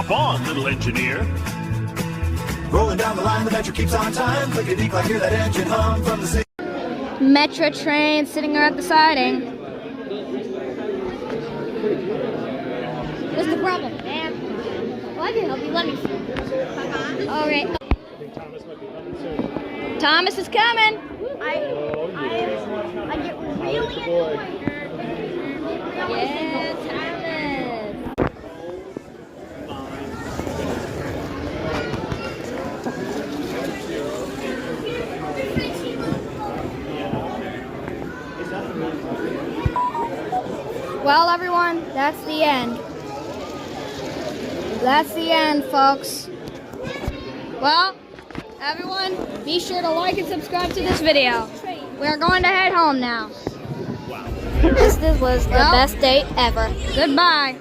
Hop on, little engineer. Rolling down the line, the metro keeps on time. Click-a-dee, I hear that engine hum from the city. Metro train sitting at the siding. What's the problem, man? Well, I can help you. Let me see. All right. Thomas is coming. I get really annoyed. Yeah, Thomas. Well, everyone, that's the end. That's the end, folks. Well, everyone, be sure to like and subscribe to this video. We're going to head home now. This was the best date ever. Goodbye.